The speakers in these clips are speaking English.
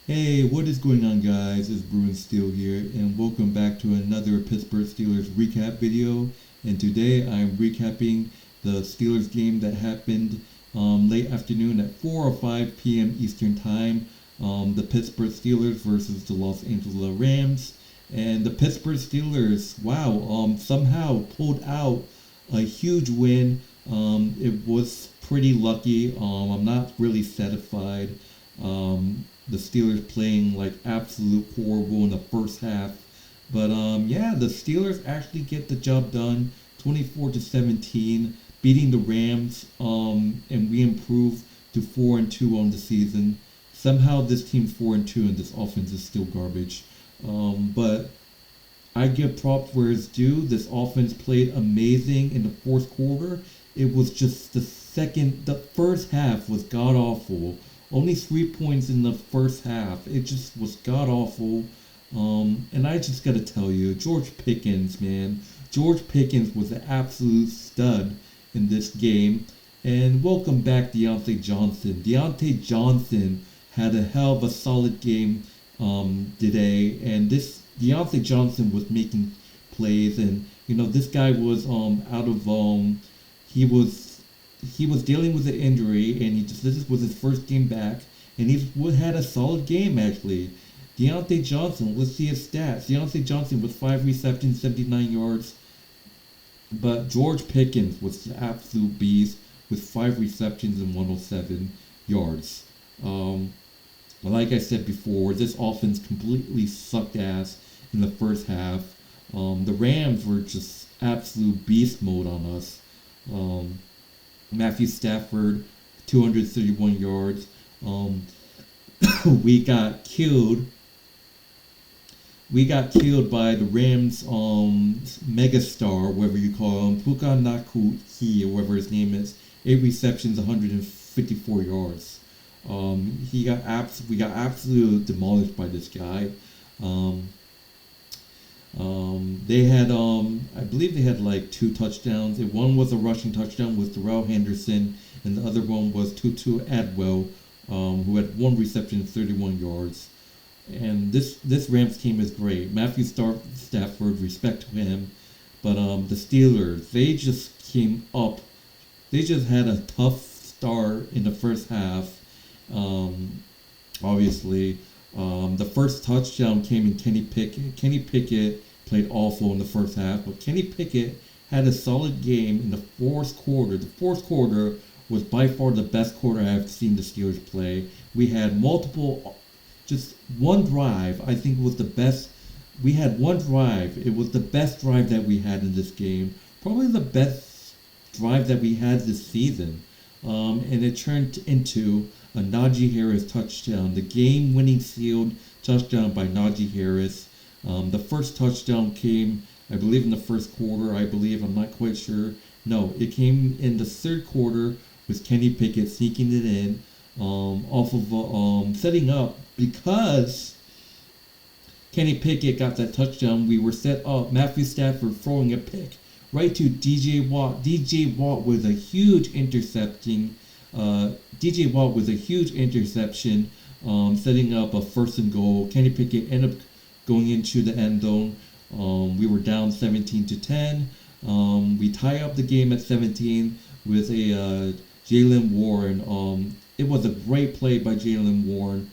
Hey, what is going on, guys? It's Bruin Steel here, and welcome back to another Pittsburgh Steelers recap video. And today I'm recapping the Steelers game that happened late afternoon at 4 or 5 p.m. Eastern Time. The Pittsburgh Steelers versus the Los Angeles Rams. And the Pittsburgh Steelers, wow, somehow pulled out a huge win. It was pretty lucky. I'm not really satisfied. The Steelers playing like absolute horrible in the first half. But yeah, the Steelers actually get the job done, 24-17, beating the Rams. And we improve to 4-2 on the season. Somehow this team's 4-2 and this offense is still garbage. But I give props where it's due. This offense played amazing in the fourth quarter. It was just the first half was god awful. Only 3 points in the first half. It just was god awful. And I just gotta tell you, George Pickens, man. George Pickens was an absolute stud in this game. And welcome back, Diontae Johnson. Diontae Johnson had a hell of a solid game today. And this Diontae Johnson was making plays. And, this guy was out of, he was dealing with an injury, and this was his first game back, and he had a solid game actually. Diontae Johnson, let's see his stats. Diontae Johnson with 5 receptions, 79 yards, but George Pickens was the absolute beast with 5 receptions and 107 yards. Like I said before, this offense completely sucked ass in the first half. The Rams were just absolute beast mode on us. Matthew Stafford, 231 yards. We got killed. We got killed by the Rams megastar, whatever you call him, Puka Nacua, or whatever his name is. 8 receptions, 154 yards. We got absolutely demolished by this guy. They had, I believe they had like 2 touchdowns. One was a rushing touchdown with Darrell Henderson, and the other one was Tutu Atwell, who had 1 reception, 31 yards. And this Rams team is great. Matthew Stafford, respect to him. But the Steelers, they just came up. They just had a tough start in the first half. Obviously. The first touchdown came in Kenny Pickett. Kenny Pickett played awful in the first half, but Kenny Pickett had a solid game in the fourth quarter. The fourth quarter was by far the best quarter I've seen the Steelers play. We had just one drive, I think was the best. We had one drive. It was the best drive that we had in this game. Probably the best drive that we had this season. And it turned into a Najee Harris touchdown, the game-winning sealed touchdown by Najee Harris. The first touchdown came, I believe, in the first quarter. I'm not quite sure. No, it came in the third quarter with Kenny Pickett sneaking it in, off of setting up, because Kenny Pickett got that touchdown. We were set up. Matthew Stafford throwing a pick right to DJ Watt. DJ Watt with a huge interception. Setting up a 1st and goal. Kenny Pickett ended up going into the end zone. We were down 17-10. We tie up the game at 17 with a Jaylen Warren. It was a great play by Jaylen Warren.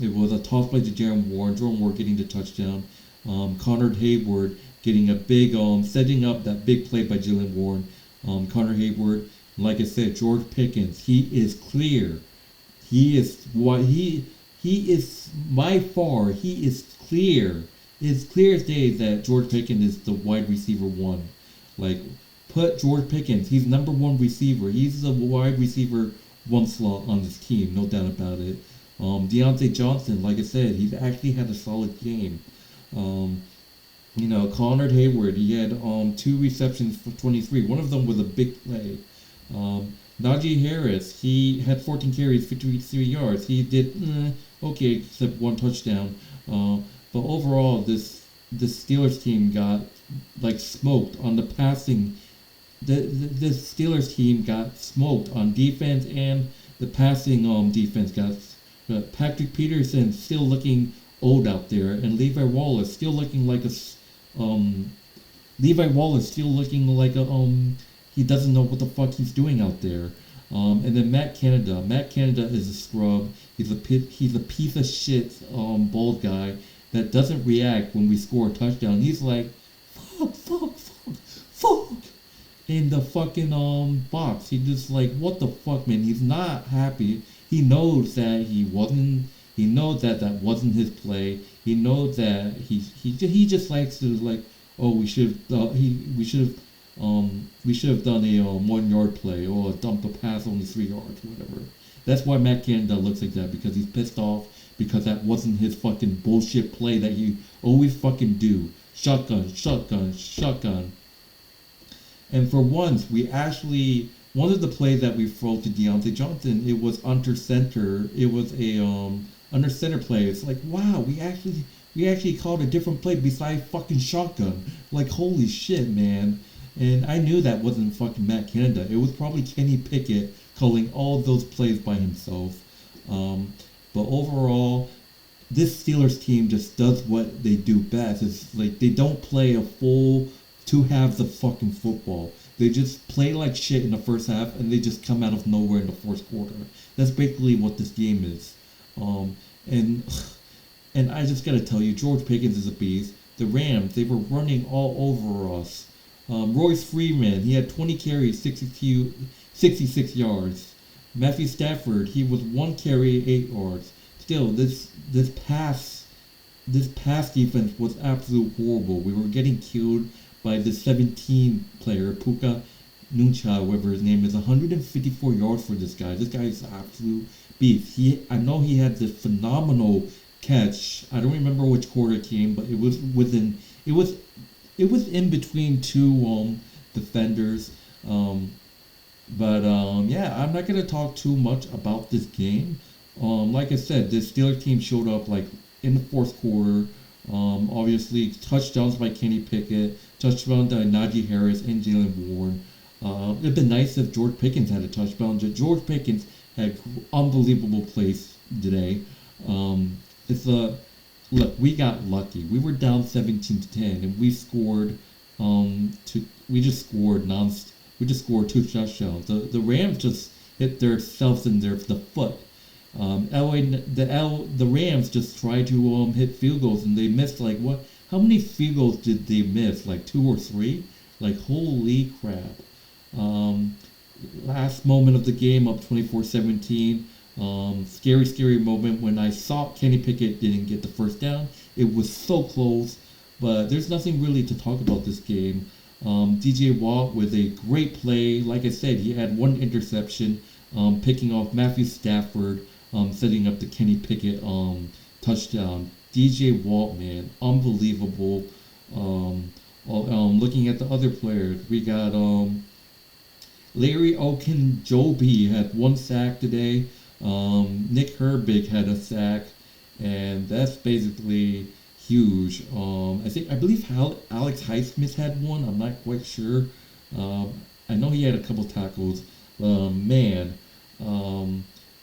It was a tough play to Jerome Warren getting the touchdown. Connor Hayward getting a big, setting up that big play by Jaylen Warren. Connor Hayward, like I said, George Pickens, he is clear. He is by far, he is clear. It's clear as day that George Pickens is the wide receiver 1. Like, put George Pickens, he's number 1 receiver. He's the wide receiver 1 slot on this team, no doubt about it. Diontae Johnson, like I said, he's actually had a solid game. Connor Hayward, he had 2 receptions for 23. One of them was a big play. Najee Harris, he had 14 carries, 53 yards. He did okay, except 1 touchdown. But overall, this Steelers team got like smoked on the passing. The Steelers team got smoked on defense, and the passing defense got Patrick Peterson still looking old out there, and Levi Wallace still looking like he doesn't know what the fuck he's doing out there. And then Matt Canada. Matt Canada is a scrub. He's a piece of shit bald guy that doesn't react when we score a touchdown. He's like, fuck in the fucking box. He just like, what the fuck, man? He's not happy. He knows that he knows that that wasn't his play. He knows that he just likes to like, oh, we should have done a 1 yard play or dump a pass only 3 yards, whatever. That's why Matt Canada looks like that, because he's pissed off because that wasn't his fucking bullshit play that he always fucking do. Shotgun. And for once, one of the plays that we throw to Diontae Johnson, it was under center. It was a under center play. It's like, wow, we actually called a different play besides fucking shotgun. Like, holy shit, man. And I knew that wasn't fucking Matt Canada. It was probably Kenny Pickett calling all those plays by himself. But overall, this Steelers team just does what they do best. It's like they don't play a full 2 halves of fucking football. They just play like shit in the first half, and they just come out of nowhere in the fourth quarter. That's basically what this game is. And I just gotta tell you, George Pickens is a beast. The Rams, they were running all over us. Royce Freeman, he had 20 carries, 66 yards. Matthew Stafford, he was 1 carry, 8 yards. Still, this pass defense was absolutely horrible. We were getting killed by the 17 player, Puka Nacua, whatever his name is. 154 yards for this guy. This guy is an absolute beast. I know he had this phenomenal catch. I don't remember which quarter it came, but it was in between 2 defenders. Yeah, I'm not gonna talk too much about this game. Like I said, this Steelers team showed up like in the fourth quarter. Obviously, touchdowns by Kenny Pickett, touchdown by Najee Harris and Jaylen Warren. It'd been nice if George Pickens had a touchdown. George Pickens had unbelievable plays today. Look, we got lucky. We were down 17-10, and we scored. We just scored 2 touchdowns. The Rams just hit themselves in the foot. The Rams just tried to hit field goals, and they missed like what? How many field goals did they miss? Like 2 or 3? Like, holy crap. Last moment of the game, up 24-17. Scary moment when I saw Kenny Pickett didn't get the first down. It was so close, but there's nothing really to talk about this game. DJ Watt with a great play. Like I said, he had 1 interception, picking off Matthew Stafford, setting up the Kenny Pickett touchdown. DJ Watt, man, unbelievable. Looking at the other players, we got Larry Ogunjobi had 1 sack today. Nick Herbig had a sack, and that's basically huge. I believe Alex Highsmith had 1. I'm not quite sure. I know he had a couple tackles.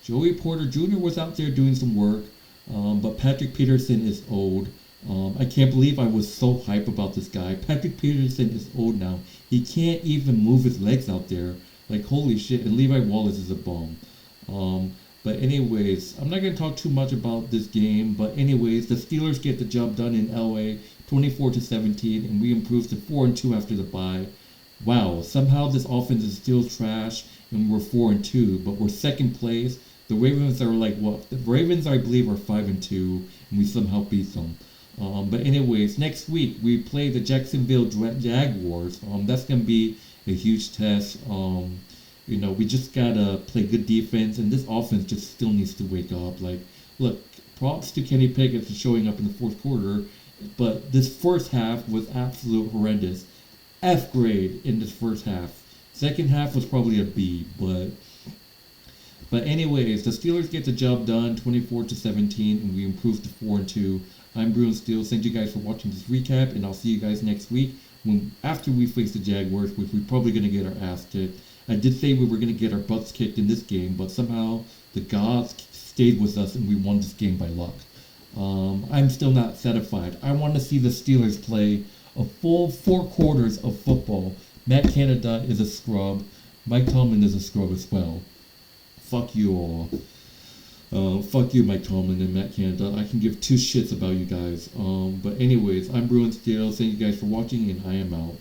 Joey Porter Jr. was out there doing some work, but Patrick Peterson is old. I can't believe I was so hype about this guy. Patrick Peterson is old now. He can't even move his legs out there. Like, holy shit. And Levi Wallace is a bum. But anyways, I'm not going to talk too much about this game. But anyways, the Steelers get the job done in LA, 24-17, and we improved to 4-2 after the bye. Wow, somehow this offense is still trash, and we're 4-2, but we're second place. The Ravens are like what? The Ravens, I believe, are 5-2, and we somehow beat them. But anyways, next week we play the Jacksonville Jaguars. That's gonna be a huge test. We just gotta play good defense, and this offense just still needs to wake up. Like, look, props to Kenny Pickett for showing up in the fourth quarter, but this first half was absolute horrendous. F grade in this first half. Second half was probably a B, but anyways, the Steelers get the job done, 24-17, and we improved to 4-2. I'm Bruin Steele. Thank you guys for watching this recap, and I'll see you guys next week after we face the Jaguars, which we're probably gonna get our ass kicked. I did say we were gonna get our butts kicked in this game, but somehow the gods stayed with us and we won this game by luck. I'm still not satisfied. I want to see the Steelers play a full 4 quarters of football. Matt Canada is a scrub. Mike Tomlin is a scrub as well. Fuck you all. Fuck you, Mike Tomlin and Matt Canada. I can give 2 shits about you guys. But anyways, I'm Bruin Steel. Thank you guys for watching, and I am out.